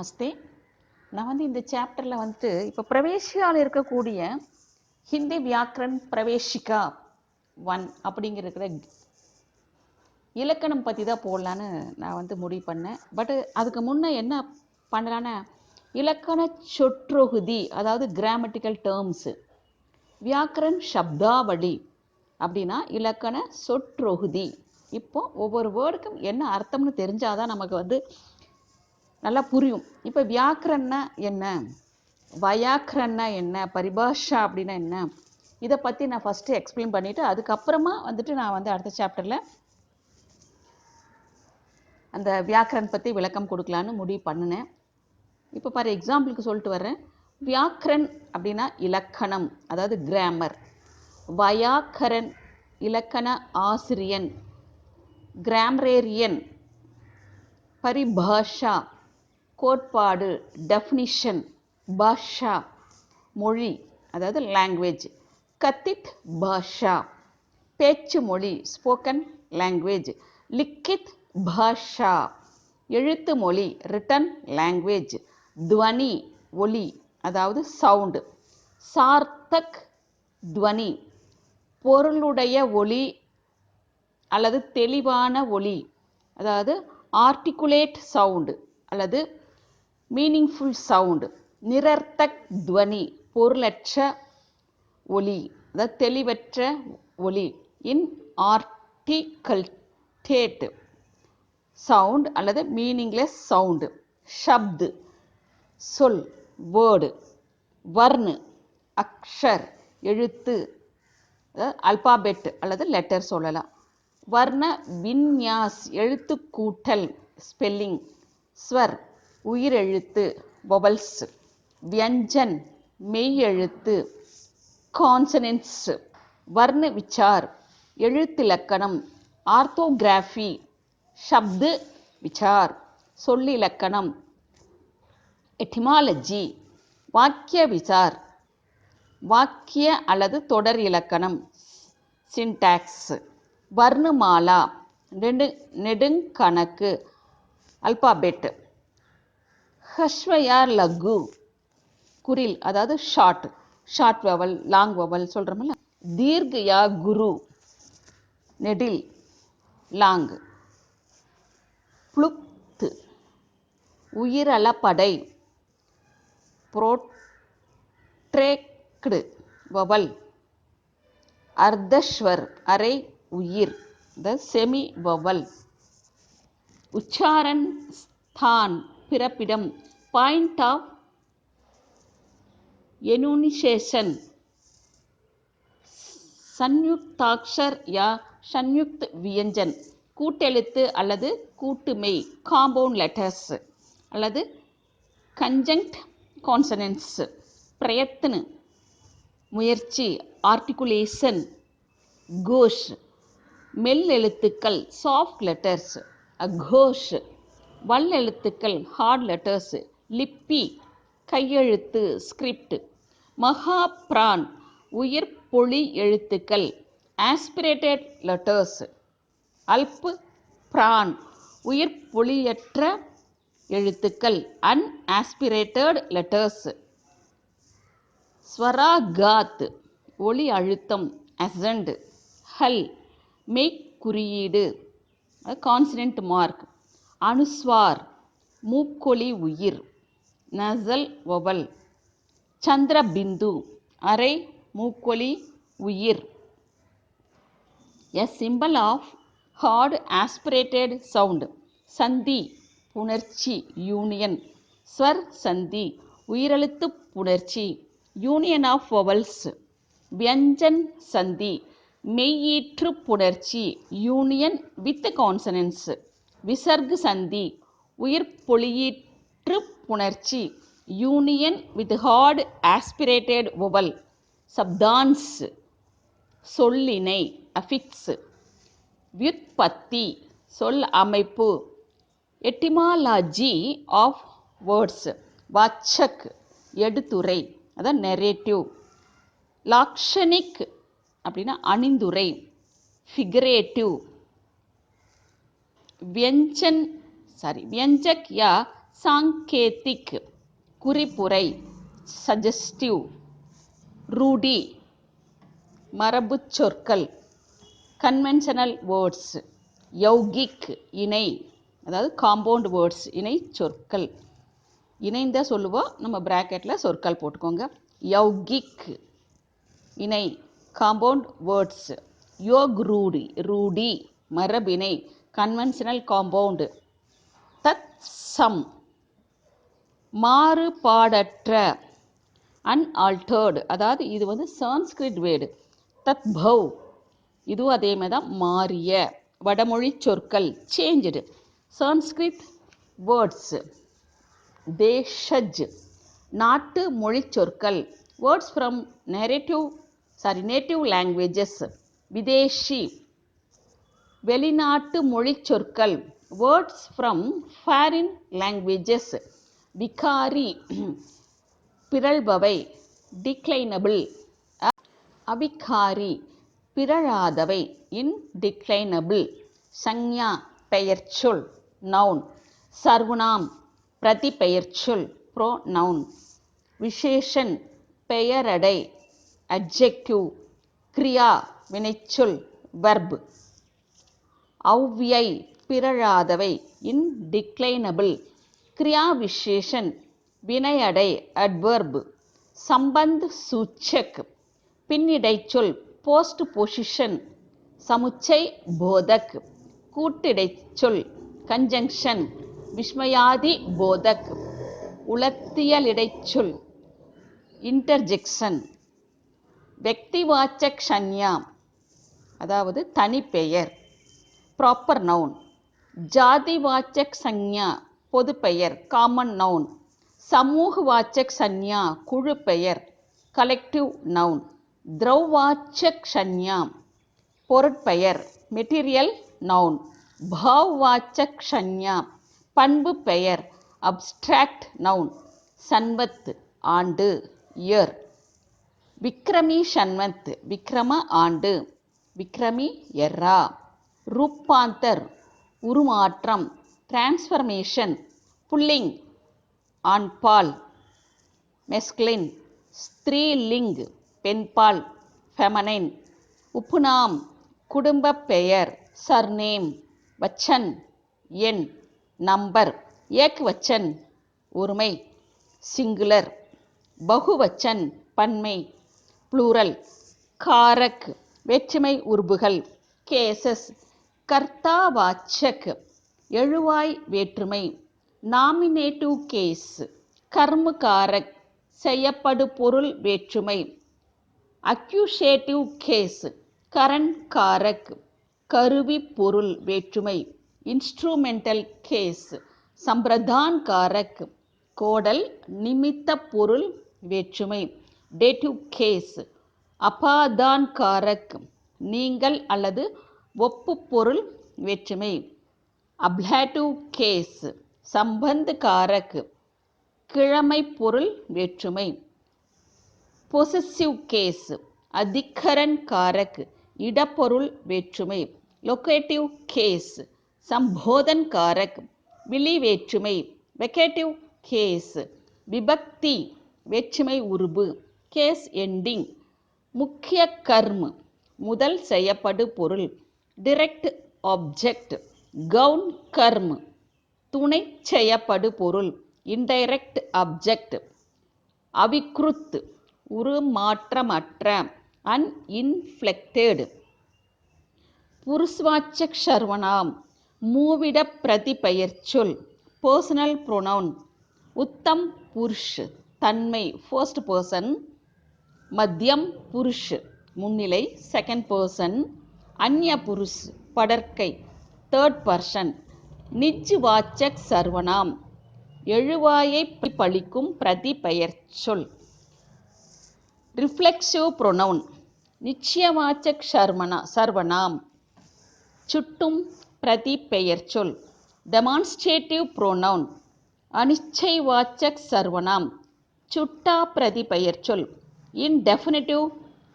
நமஸ்தே. நான் இந்த சாப்டரில் இப்போ பிரவேஷியாவில் இருக்கக்கூடிய ஹிந்தி வியாக்கரன் பிரவேஷிகா 1 அப்படிங்கிற இலக்கணம் பற்றி தான் போடலான்னு நான் முடிவு பண்ணேன். பட் அதுக்கு முன்னே என்ன பண்ணலான்னா, இலக்கண சொற்றொகுதி, அதாவது கிராமட்டிக்கல் டேர்ம்ஸு, வியாக்கரன் சப்தாவளி அப்படின்னா இலக்கண சொற்றொகுதி. இப்போ ஒவ்வொரு வேர்டுக்கும் என்ன அர்த்தம்னு தெரிஞ்சாதான் நமக்கு நல்லா புரியும். இப்போ வியாக்கரன்னா என்ன, வயாக்கரன்னா என்ன, பரிபாஷா அப்படின்னா என்ன, இதை பற்றி நான் ஃபஸ்ட்டு எக்ஸ்பிளைன் பண்ணிவிட்டு அதுக்கப்புறமா நான் அடுத்த சாப்டரில் அந்த வியாக்கரன் பற்றி விளக்கம் கொடுக்கலான்னு முடிவு பண்ணினேன். இப்போ பாரு, எக்ஸாம்பிளுக்கு சொல்லிட்டு வர்றேன். வியாக்கரன் அப்படின்னா இலக்கணம், அதாவது கிராமர். வயாக்கரன் இலக்கண ஆசிரியன், கிராமரேரியன். பரிபாஷா கோட்பாடு, டெஃபினிஷன். பாஷா மொழி, அதாவது லாங்குவேஜ். கத்தித் பாஷா பேச்சு மொழி, ஸ்போக்கன் லாங்குவேஜ். லிக்கித் பாஷா எழுத்து மொழி, ரிட்டன் லாங்குவேஜ். துவனி ஒலி, அதாவது சவுண்டு. சார்த்தக் துவனி பொருளுடைய ஒலி அல்லது தெளிவான ஒலி, அதாவது ஆர்டிகுலேட் சவுண்டு அல்லது மீனிங்ஃபுல் சவுண்டு. நிரர்த்தக் துவனி பொருளற்ற ஒலி, அதாவது தெளிவற்ற ஒலி. இன்ஆர்டிகல்டேட் சவுண்ட் அல்லது மீனிங்லெஸ் சவுண்டு. ஷப்து சொல், வேர்டு. வர்ணு அக்ஷர் எழுத்து, அல்பாபெட் அல்லது லெட்டர் சொல்லலாம். வர்ண விந்யாஸ் எழுத்து கூட்டல், ஸ்பெல்லிங். ஸ்வர் உயிரெழுத்து, வொவல்ஸ். வியஞ்சன் மெய் எழுத்து, கான்சனன்ட்ஸ். வர்ண விசார் எழுத்திலக்கணம், ஆர்த்தோகிராஃபி. ஷப்து விசார் சொல்லிலக்கணம், எட்டிமாலஜி. வாக்கிய விசார் வாக்கிய அல்லது தொடர் இலக்கணம், சின்டாக்ஸ். வர்ணமாலா நெடுங்கணக்கு, அல்பாபெட். ஹஸ்வயார் லகு குரில், அதாவது ஷார்ட் வவல், லாங் வவல் சொல்கிறோம்ல. தீர்கயா குரு நெடில், லாங். புளுக்து உயிரலப்படை, புரோட்ரேக்டு வவல். அர்த்தஸ்வர் அரை உயிர், த செமி வவல். உச்சாரன் ஸ்தான் பிறப்பிடம், பாயிண்ட் ஆஃப் எனுனிசேஷன். சன்யுக்தாக்ஷர் யா சன்யுக்த் வியஞ்சன் கூட்டெழுத்து அல்லது கூட்டுமெய், காம்பவுண்ட் லெட்டர்ஸ் அல்லது கன்ஜங்க்ட் கான்சனன்ட்ஸ். பிரயத்ன முயற்சி, ஆர்டிகுலேஷன். கோஷ் மெல்லெழுத்துக்கள், சாஃப்ட் லெட்டர்ஸ். அகோஷ் வல்லெழுத்துக்கள், ஹார்ட் லெட்டர்ஸ். லிப்பி கையெழுத்து, ஸ்கிரிப்ட். மகாப்ரான் உயிர் பொழி எழுத்துக்கள், ஆஸ்பிரேட்டட் லெட்டர்ஸ். அல்ப் பிரான் உயிர் பொழியற்ற எழுத்துக்கள், அன்ஆஸ்பிரேட்டட் லெட்டர்ஸ். ஸ்வராகாத் ஒலி அழுத்தம், அசண்ட். ஹல் மெய்க்குறியீடு, கான்சனன்ட் மார்க். அனுஸ்வார் மூக்கொலி உயிர், நசல் வவல். சந்திரபிந்து அரை மூக்கொலி உயிர். A symbol of hard aspirated sound. சந்தி புணர்ச்சி, யூனியன். ஸ்வர் சந்தி உயிரெழுத்து புணர்ச்சி, யூனியன் ஆஃப் வவல்ஸ். வியஞ்சன் சந்தி மெய்யீற்று புணர்ச்சி, யூனியன் வித் கான்சனன்ட்ஸ். விசர்க் சந்தி உயிர் பொழியீற்று புணர்ச்சி, union with hard aspirated vowel. சப்தான்ஸ் சொல்லினை, அஃபிக்ஸ். வியுத்பத்தி சொல் அமைப்பு, எட்டிமாலஜி ஆஃப் வேர்ட்ஸ். வாச்சக் எடுத்துரை, அதான் நெரேட்டிவ். லாக்ஷணிக் அப்படின்னா அணிந்துரை, ஃபிகரேட்டிவ். வியஞ்சக் யா சாங்கேதிக் குறிப்புரை, சஜஸ்டிவ். ரூடி மரபுச் சொற்கள், கன்வென்ஷனல் வேர்ட்ஸ். யௌகிக் இணை, அதாவது காம்பவுண்ட் வேர்ட்ஸ், இணை சொற்கள். இணைந்த சொல்லுவோம், நம்ம பிராக்கெட்டில் சொற்கள் போட்டுக்கோங்க. யௌகிக் இணை, காம்பவுண்ட் வேர்ட்ஸ். யோக் ரூடி, ரூடி மரபிணை, கன்வென்ஷனல் காம்பவுண்டு. தத் சம் மாறுபாடற்ற, அன்ஆல்டர்டு, அதாவது இது வந்து சான்ஸ்கிரிட் வேர்டு. தத் பவ் இதுவும் அதே மாதிரி தான், மாறிய. வடமொழி சொற்கள், சேஞ்சடு. சான்ஸ்கிரிட் வேர்ட்ஸ். தேஷஜ் நாட்டு மொழி சொற்கள், words from native languages. Videshi வெளிநாட்டு மொழி சொற்கள், வேர்ட்ஸ் ஃப்ரம் ஃபாரின் லாங்குவேஜஸ். விகாரி பிறழ்பவை, டிக்ளைனபிள். அவிகாரி பிறழாதவை, இன்டிக்ளைனபிள். சஞ்ஞா பெயர்ச்சொல், நவுன். சர்வநாம் பிரதிபெயர்ச்சொல், ப்ரோநவுன். விசேஷன் பெயரடை, அட்ஜெக்டிவ். கிரியா வினைச்சொல், வெர்ப். ஔவ்யை பிறழாதவை, இன்டிக்ளைனபிள். கிரியா விசேஷன் வினையடை, அட்வர்ப். சம்பந்த் சூச்சக் பின்னிடைச்சொல், போஸ்ட் பொசிஷன். சமுச்சை போதக் கூட்டிடைச்சொல், கன்ஜங்ஷன். விஸ்மயாதி போதக் உளத்தியலிடைச்சொல், இன்டர்ஜெக்ஷன். வெக்திவாச்சக் சஞ்ஞா, அதாவது தனிப்பெயர், ப்ராப்பர் நவுன். ஜாதிவாச்சக் சஞ்ஞா பொதுப்பெயர், காமன் நவுன். சமூகவாச்சக் சஞ்ஞா குழு பெயர், கலெக்டிவ் நவுன். திரவ்வாச்சக் சஞ்ஞா பொருட்பெயர், மெட்டீரியல் நவுன். பாவ்வாச்சக் சஞ்ஞா பண்பு பெயர், அப்ஸ்ட்ராக்ட் நவுன். சன்வத் ஆண்டு, இயர். விக்ரமி சன்வத் விக்ரம ஆண்டு, விக்ரமி எர்ரா. ரூப்பாந்தர் உருமாற்றம், டிரான்ஸ்ஃபர்மேஷன். புல்லிங் ஆண்பால், மெஸ்குலின். ஸ்திரீலிங் பெண்பால், ஃபெமனைன். உப்புநாம் குடும்பப் பெயர், சர்நேம். வச்சன் எண், நம்பர். ஏக்வச்சன் ஒருமை, சிங்குலர். பகுவச்சன் பன்மை, ப்ளூரல். காரக் வேற்றுமை உருபுகள், கேசஸ். கர்த்தாவாச்சக் எழுவாய் வேற்றுமை, நாமினேட்டிவ் கேஸ். கர்மகாரக் செய்யப்படு பொருள் வேற்றுமை, அக்யூசேட்டிவ் கேஸ். கரண் காரக் கருவி பொருள் வேற்றுமை, இன்ஸ்ட்ருமெண்டல் கேஸ். சம்பிரதான் காரக் கோடல் நிமித்த பொருள் வேற்றுமை, டேட்டிவ் கேஸ். அபாதான் காரக் நீங்கள் அல்லது ஒப்பு பொருள் வேற்றுமை, அப்லாட்டிவ் கேஸ். சம்பந்த் காரக் கிழமை பொருள் வேற்றுமை, பொசெசிவ் கேஸ். அதிகரண் காரக் இடப்பொருள் வேற்றுமை, லொகேட்டிவ் கேஸ். சம்போதன் காரக் விளி வேற்றுமை, வெகேட்டிவ் கேஸ். விபக்தி வேற்றுமை உருபு, கேஸ் எண்டிங். முக்கிய கர்ம முதல் செய்யப்படு பொருள், டிரெக்ட் ஆப்ஜெக்ட். கவுன் கர்ம துணை செய்யப்படு பொருள், இன்டைரக்ட் ஆப்ஜெக்ட். அவிக்ருத் உருமாற்றமற்ற, அன்இன்ஃப்ளெக்டட். புருஷவாச்சக் சர்வநாம் மூவிட பிரதிபெயர்ச்சொல், பர்சனல் ப்ரொனவுன். உத்தம் புருஷ் தன்மை, ஃபர்ஸ்ட் பர்சன். மத்தியம் புருஷ் முன்னிலை, செகண்ட் பர்சன். அந்நிய புருஷ் படர்க்கை, தேர்ட் பர்சன். நிஜ் வாச்சக் சர்வநாம் எழுவாயை பழிக்கும் பிரதிபெயர்ச்சொல், ரிஃப்ளெக்சிவ் ப்ரொனவுன். நிச்சயவாச்சக் சர்வநாம் சுட்டும் பிரதிபெயர்ச்சொல், டெமான்ஸ்ட்ரேட்டிவ் ப்ரொனவுன். அனிச்சைவாச்சக் சர்வநாம் சுட்டா பிரதிபெயர்ச்சொல், இன்டெஃபினிட்டிவ்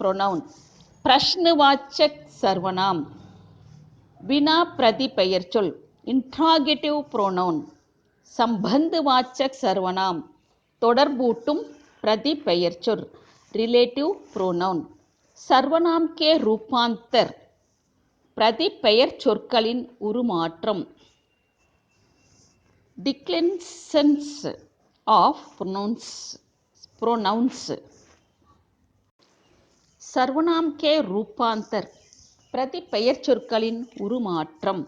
ப்ரொனவுன். பிரஷ்னவாச்சக் சர்வநாம் வினா பிரதிபெயர்ச்சொல், இன்ட்ராகேட்டிவ் ப்ரொனவுன். சம்பந்தவாச்சக் சர்வநாம் தொடர்பூட்டும் பிரதி பெயர்ச்சொற் ரிலேட்டிவ் ப்ரோனவுன் சர்வநாம் கே ரூபாந்தர் பிரதி பெயர் சொற்களின் உருமாற்றம் டிக்ளென்சன்ஸ் ஆஃப் pronouns சர்வநாம் கே ரூபாந்தர் பிரதி பெயர் சொற்களின் உருமாற்றம்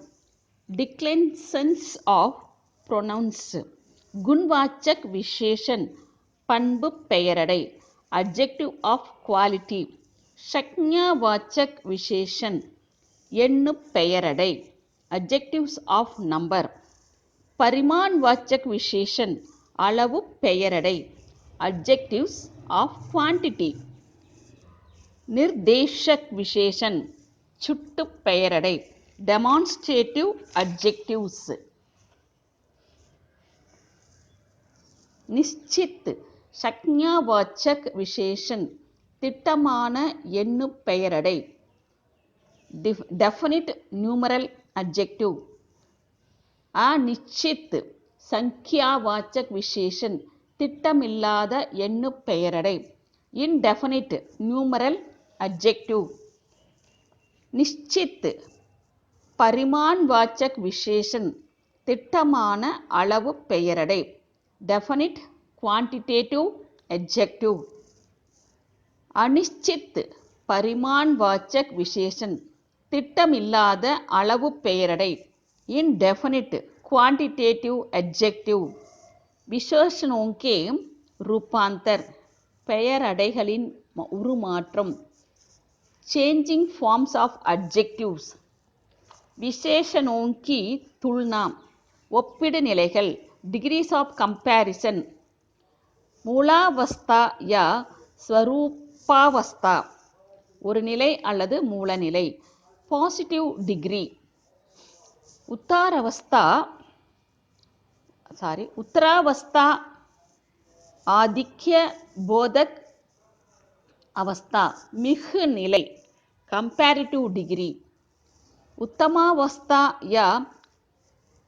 டிக்ளென்சன்ஸ் ஆஃப் pronouns குண்வாச்சக் விசேஷன் பண்பு பெயரடை adjective of quality ஷக்ஞாவாச்சக் விசேஷன் எண்ணு பெயரடை adjectives of number பரிமாண்வாச்சக் விசேஷன் அளவு பெயரடை adjectives of quantity நிர்தேஷக் விசேஷன் சுட்டு பெயரடை demonstrative adjectives நிश्चित ஷக்ஞாவாச்சக் விசேஷன் திட்டமான எண்ணு பெயரடை definite numeral adjective அநிச்சித் சங்கியாவாச்சக் விசேஷன் திட்டமில்லாத எண்ணு பெயரடை indefinite numeral adjective நிश्चित பரிமாண்வாச்சக் விசேஷன் திட்டமான அளவு பெயரடை definite quantitative adjective அநிச்சித் பரிமாண்வாச்சக் விசேஷன் திட்டமில்லாத அளவு பெயரடை indefinite quantitative adjective விசேஷணோं के रूपांतर பெயரடைகளின் உருமாற்றம் changing forms of adjectives விசேஷணோं की तुलना ஒப்பிடு நிலைகள் degrees of comparison மூலாவஸ்தா யா ஸ்வரூபாவஸ்தா ஒரு நிலை அல்லது மூலநிலை பாசிட்டிவ் டிகிரி உத்தராவஸ்தா ஆதிக்ய போதக் அவஸ்தா மிகு நிலை கம்பேரிட்டிவ் டிகிரி உத்தமாவஸ்தா யா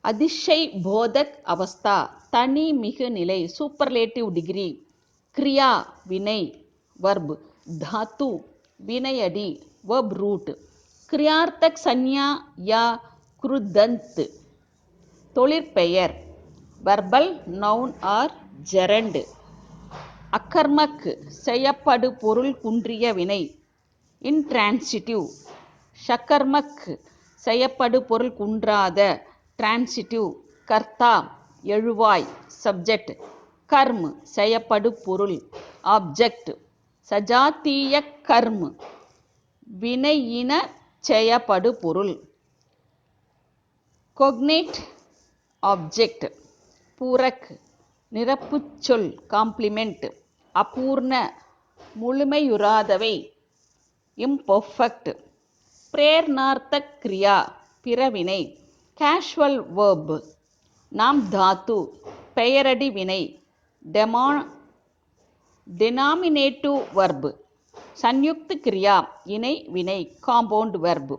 அதிசய் போதக் அவஸ்தா தனி மிகு நிலை சூப்பர்லேட்டிவ் டிகிரி கிரியா வினை வர்ப் தாத்து வினையடி verb root கிரியார்த்தக் சன்யா யா கிருதந்த் தொழிற்பெயர் verbal noun or gerund அக்கர்மக் செய்யப்படு பொருள் குன்றிய வினை intransitive ஷக்கர்மக் செய்யப்படு பொருள் குன்றாத transitive கர்த்தா எழுவாய் subject கர்ம் செய்யப்படு பொருள் object சஜாத்திய கர்ம் வினையின செய்யப்படு பொருள் cognate object பூரக் நிரப்புச்சொல் காம்ப்ளிமெண்ட் அபூர்ண முழுமையுறாதவை imperfect பிரேரணார்த்தக் கிரியா பிறவினை கேஷுவல் verb நாம் தாத்து பெயரடி வினை denominative verb சன்யுக்த் கிரியா இணை வினை காம்பவுண்ட் verb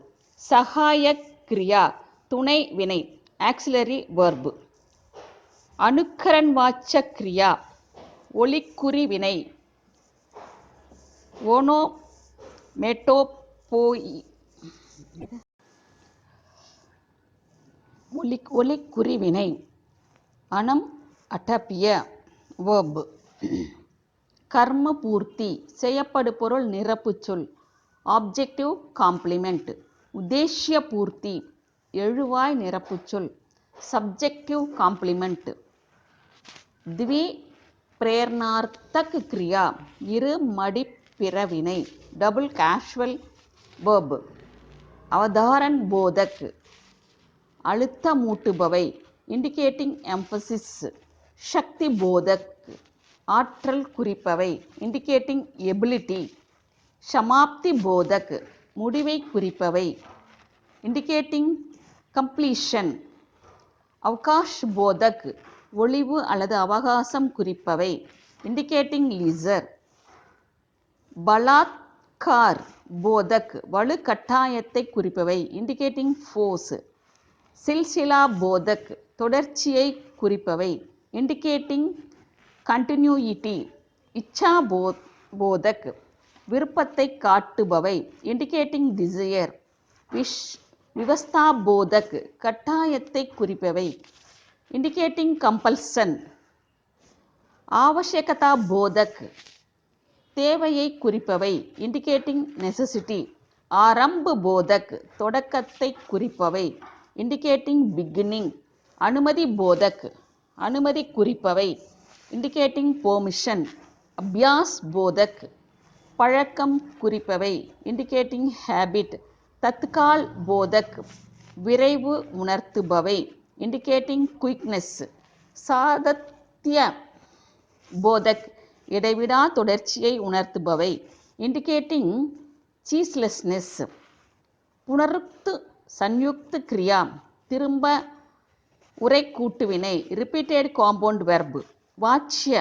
சகாயக் கிரியா துணை வினை ஆக்சிலரி verb அனுக்கரண்வாச்சக் கிரியா ஒலிக்குறி வினை ஒலிக்குறி வினை அனம் அட்டப்பிய verb கர்ம பூர்த்தி செய்யப்படு பொருள் நிரப்புச்சொல் ஆப்ஜெக்டிவ் காம்ப்ளிமெண்ட் உத்தேசிய பூர்த்தி எழுவாய் நிரப்புச்சொல் சப்ஜெக்டிவ் காம்ப்ளிமெண்ட் த்வி பிரேரணார்த்தக் கிரியா இரு மடிப்பிறவினை டபுள் கேஷுவல் verb அவதாரண் போதக் அழுத்தமூட்டுபவை இண்டிகேட்டிங் எம்பசிஸ் சக்தி போதக் ஆற்றல் குறிப்பவை இண்டிகேட்டிங் எபிலிட்டி சமாப்தி போதக் முடிவை குறிப்பவை இண்டிகேட்டிங் கம்ப்ளீஷன் அவகாஷ் போதக் ஒளிவு அல்லது அவகாசம் குறிப்பவை இண்டிகேட்டிங் லீசர் பலாத்கார் போதக் வலுக்கட்டாயத்தை குறிப்பவை இண்டிகேட்டிங் ஃபோர்ஸ் சில்சிலா போதக் தொடர்ச்சியை குறிப்பவை. Indicating continuity. இச்சா போதக் விருப்பத்தை காட்டுபவை. Indicating desire. விவஸ்தா போதக் கட்டாயத்தை குறிப்பவை. Indicating compulsion. ஆவசியகதா போதக் தேவையை குறிப்பவை. Indicating necessity. ஆரம்ப போதக் தொடக்கத்தை குறிப்பவை. Indicating beginning. அனுமதி போதக் அனுமதி குறிப்பவை. Indicating permission. அபியாஸ் போதக் பழக்கம் குறிப்பவை. Indicating habit. தத்கால் போதக் விரைவு உணர்த்துபவை. Indicating quickness. சாதத்ய போதக் இடைவிடா தொடர்ச்சியை உணர்த்துபவை. இண்டிகேட்டிங் சீஸ்லெஸ்னஸ். புனருக்து சன்யுக்த கிரியா திரும்ப உரை கூட்டுவினை. Repeated compound verb. வாச்சிய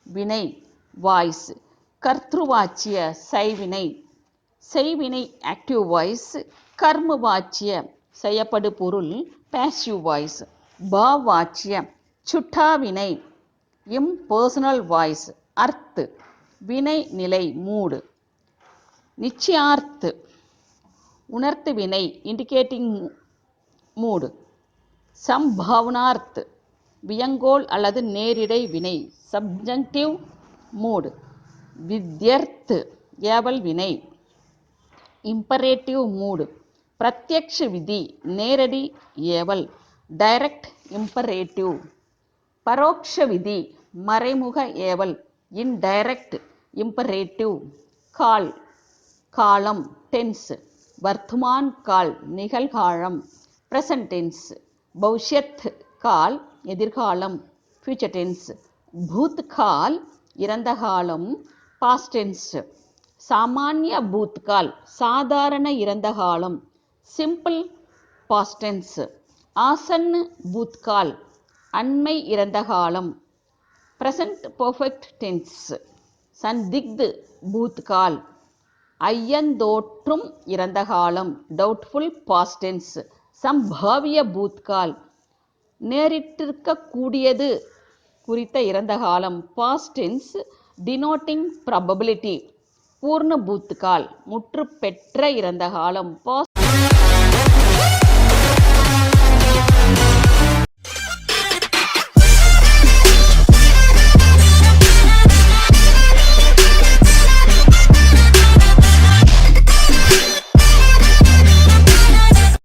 வினை வாய்ஸ். கர்த்ருவாச்சிய செய்வினை. செய்வினை ஆக்டிவ் வாய்ஸ். கர்ம வாச்சிய செய்யப்படு பொருள் பாசிவ் வாய்ஸ். பாவாச்சிய சுட்டா வினை இம்பர்சனல் வாய்ஸ். அர்த் வினை நிலை மூடு. நிச்சயார்த் உணர்த்து வினை இண்டிகேட்டிங் மூடு. சம்பாவனார்த் வியங்கோல் அல்லது நேரிடை வினை சப்ஜங்டிவ் மூடு. வித்யர்த் ஏவல் வினை இம்பரேட்டிவ் மூடு. பிரத்யக்ஷ விதி நேரடி ஏவல் டைரக்ட் இம்பரேட்டிவ். பரோக்ஷ விதி மறைமுக ஏவல் இன்டைரக்ட் இம்பரேட்டிவ். கால் காலம் டென்ஸ். வர்த்தமான் கால் நிகழ்காலம் பிரசன்ட் டென்ஸ். பவிஷ்யத் கால் எதிர்காலம் ஃபியூச்சர் டென்ஸ். பூத் கால் இறந்த காலம் பாஸ்ட் டென்ஸ். சாமானிய பூத் கால் சாதாரண இறந்த காலம் சிம்பிள் பாஸ்ட் டென்ஸ். ஆசன்னு பூத் கால் அண்மை இறந்த காலம் பிரசன்ட் பெர்ஃபெக்ட் டென்ஸ். சந்திக்த் பூத் கால் ஐயந்தோற்றும் இறந்த காலம் டவுட்ஃபுல் பாஸ்ட் டென்ஸ். சம்பாவிய பூத் கால் நேரிட்டிருக்கக்கூடியது குறித்த இறந்த காலம் பாஸ்ட் டென்ஸ் டினோட்டிங் ப்ராபபிலிட்டி. பூர்ண பூத் கால் முற்று பெற்ற இறந்த காலம் பாஸ்ட்